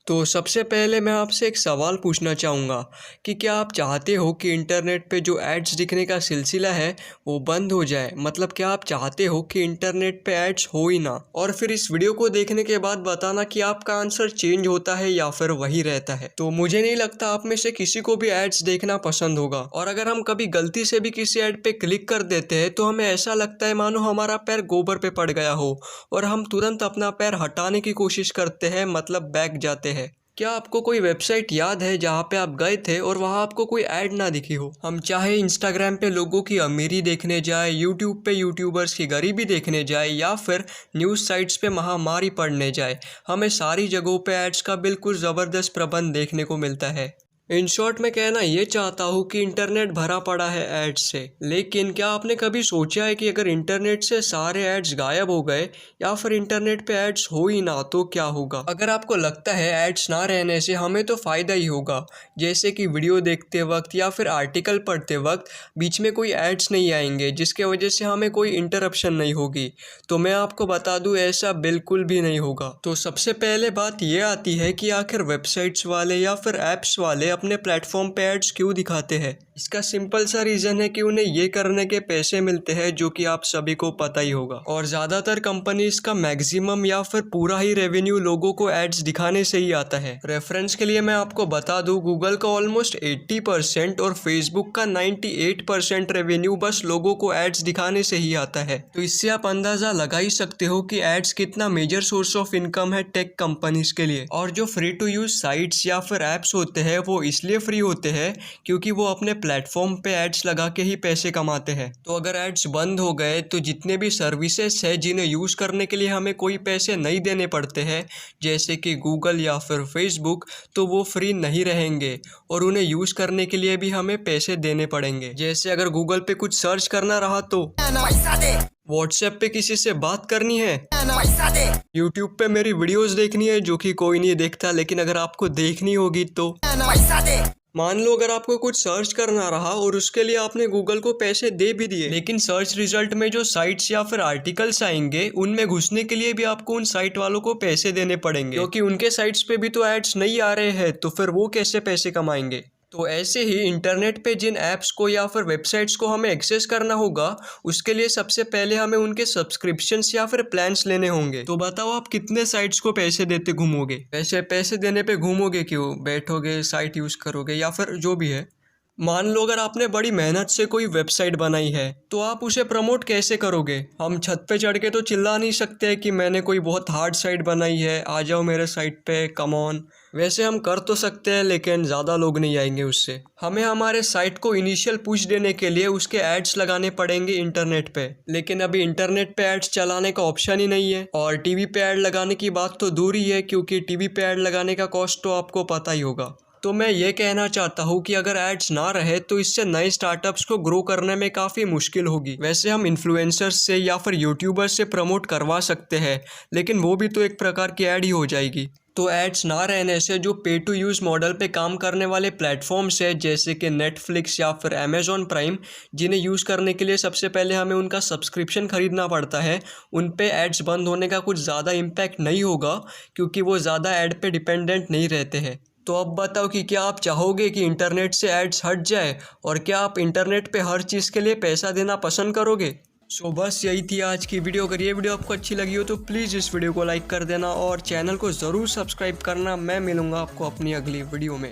तो सबसे पहले मैं आपसे एक सवाल पूछना चाहूँगा कि क्या आप चाहते हो कि इंटरनेट पे जो एड्स दिखने का सिलसिला है वो बंद हो जाए। मतलब क्या आप चाहते हो कि इंटरनेट पे एड्स हो ही ना। और फिर इस वीडियो को देखने के बाद बताना कि आपका आंसर चेंज होता है या फिर वही रहता है। तो मुझे नहीं लगता आप में से किसी को भी एड्स देखना पसंद होगा। और अगर हम कभी गलती से भी किसी एड पे क्लिक कर देते हैं तो हमें ऐसा लगता है मानो हमारा पैर गोबर पे पड़ गया हो और हम तुरंत अपना पैर हटाने की कोशिश करते हैं, मतलब बैक जाते हैं। क्या आपको कोई वेबसाइट याद है जहाँ पे आप गए थे और वहाँ आपको कोई ऐड ना दिखी हो। हम चाहे इंस्टाग्राम पे लोगों की अमीरी देखने जाए, यूट्यूब पे यूट्यूबर्स की गरीबी देखने जाए या फिर न्यूज़ साइट्स पे महामारी पढ़ने जाए, हमें सारी जगहों पे एड्स का बिल्कुल ज़बरदस्त प्रबंध देखने को मिलता है। इन शॉर्ट मैं कहना ये चाहता हूँ कि इंटरनेट भरा पड़ा है एड्स से। लेकिन क्या आपने कभी सोचा है कि अगर इंटरनेट से सारे एड्स गायब हो गए या फिर इंटरनेट पे एड्स हो ही ना तो क्या होगा। अगर आपको लगता है एड्स ना रहने से हमें तो फ़ायदा ही होगा, जैसे कि वीडियो देखते वक्त या फिर आर्टिकल पढ़ते वक्त बीच में कोई एड्स नहीं आएंगे जिसके वजह से हमें कोई इंटरप्शन नहीं होगी, तो मैं आपको बता दूं ऐसा बिल्कुल भी नहीं होगा। तो सबसे पहले बात ये आती है कि आखिर वेबसाइट्स वाले या फिर ऐप्स वाले अपने प्लेटफॉर्म पे एड्स क्यों दिखाते हैं। इसका सिंपल सा रीज़न है कि उन्हें ये करने के पैसे मिलते हैं, जो कि आप सभी को पता ही होगा। और ज़्यादातर कंपनीज का मैक्सिमम या फिर पूरा ही रेवेन्यू लोगों को एड्स दिखाने से ही आता है। रेफरेंस के लिए मैं आपको बता दूं, गूगल का ऑलमोस्ट 80% और फेसबुक का 98% रेवेन्यू बस लोगों को एड्स दिखाने से ही आता है। तो इससे आप अंदाज़ा लगा ही सकते हो कि एड्स कितना मेजर सोर्स ऑफ इनकम है टेक कंपनीज के लिए। और जो फ्री टू यूज साइट्स या फिर ऐप्स होते हैं वो इसलिए फ्री होते हैं क्योंकि वो अपने प्लेटफॉर्म पे एड्स लगा के ही पैसे कमाते हैं। तो अगर एड्स बंद हो गए तो जितने भी सर्विसेज है जिन्हें यूज़ करने के लिए हमें कोई पैसे नहीं देने पड़ते हैं, जैसे कि गूगल या फिर फेसबुक, तो वो फ्री नहीं रहेंगे और उन्हें यूज़ करने के लिए भी हमें पैसे देने पड़ेंगे। जैसे अगर गूगल पे कुछ सर्च करना रहा तो पैसा दे, व्हाट्सएप पे किसी से बात करनी है पैसा दे, यूट्यूब पे मेरी वीडियोस देखनी है जो कि कोई नहीं देखता लेकिन अगर आपको देखनी होगी तो पैसा दे। मान लो अगर आपको कुछ सर्च करना रहा और उसके लिए आपने गूगल को पैसे दे भी दिए, लेकिन सर्च रिजल्ट में जो साइट्स या फिर आर्टिकल्स आएंगे उनमें घुसने के लिए भी आपको उन साइट वालों को पैसे देने पड़ेंगे, क्योंकि उनके साइट्स पे भी तो एड्स नहीं आ रहे हैं, तो फिर वो कैसे पैसे कमाएंगे। तो ऐसे ही इंटरनेट पे जिन ऐप्स को या फिर वेबसाइट्स को हमें एक्सेस करना होगा उसके लिए सबसे पहले हमें उनके सब्सक्रिप्शंस या फिर प्लान्स लेने होंगे। तो बताओ आप कितने साइट्स को पैसे देते घूमोगे। वैसे पैसे देने पे घूमोगे क्यों, बैठोगे, साइट यूज़ करोगे या फिर जो भी है। मान लो अगर आपने बड़ी मेहनत से कोई वेबसाइट बनाई है तो आप उसे प्रमोट कैसे करोगे। हम छत पे चढ़ के तो चिल्ला नहीं सकते कि मैंने कोई बहुत हार्ड साइट बनाई है, आ जाओ मेरे साइट पे, कम ऑन। वैसे हम कर तो सकते हैं लेकिन ज़्यादा लोग नहीं आएंगे उससे। हमें हमारे साइट को इनिशियल पुश देने के लिए उसके एड्स लगाने पड़ेंगे इंटरनेट पे, लेकिन अभी इंटरनेट पे एड्स चलाने का ऑप्शन ही नहीं है। और टीवी पे ऐड लगाने की बात तो दूर ही है, क्योंकि टीवी पे ऐड लगाने का कॉस्ट तो आपको पता ही होगा। तो मैं ये कहना चाहता हूँ कि अगर एड्स ना रहे तो इससे नए स्टार्टअप्स को ग्रो करने में काफ़ी मुश्किल होगी। वैसे हम इन्फ्लुएंसर्स से या फिर यूट्यूबर्स से प्रमोट करवा सकते हैं, लेकिन वो भी तो एक प्रकार की ऐड ही हो जाएगी। तो एड्स ना रहने से जो पे टू यूज़ मॉडल पे काम करने वाले प्लेटफॉर्म्स है, जैसे कि नेटफ्लिक्स या फिर अमेज़ॉन प्राइम, जिन्हें यूज़ करने के लिए सबसे पहले हमें उनका सब्सक्रिप्शन खरीदना पड़ता है, उन पे एड्स बंद होने का कुछ ज़्यादा इम्पैक्ट नहीं होगा, क्योंकि वो ज़्यादा ऐड पे डिपेंडेंट नहीं रहते हैं। तो अब बताओ कि क्या आप चाहोगे कि इंटरनेट से एड्स हट जाए, और क्या आप इंटरनेट पे हर चीज़ के लिए पैसा देना पसंद करोगे। सो बस यही थी आज की वीडियो। अगर ये वीडियो आपको अच्छी लगी हो तो प्लीज़ इस वीडियो को लाइक कर देना और चैनल को ज़रूर सब्सक्राइब करना। मैं मिलूँगा आपको अपनी अगली वीडियो में।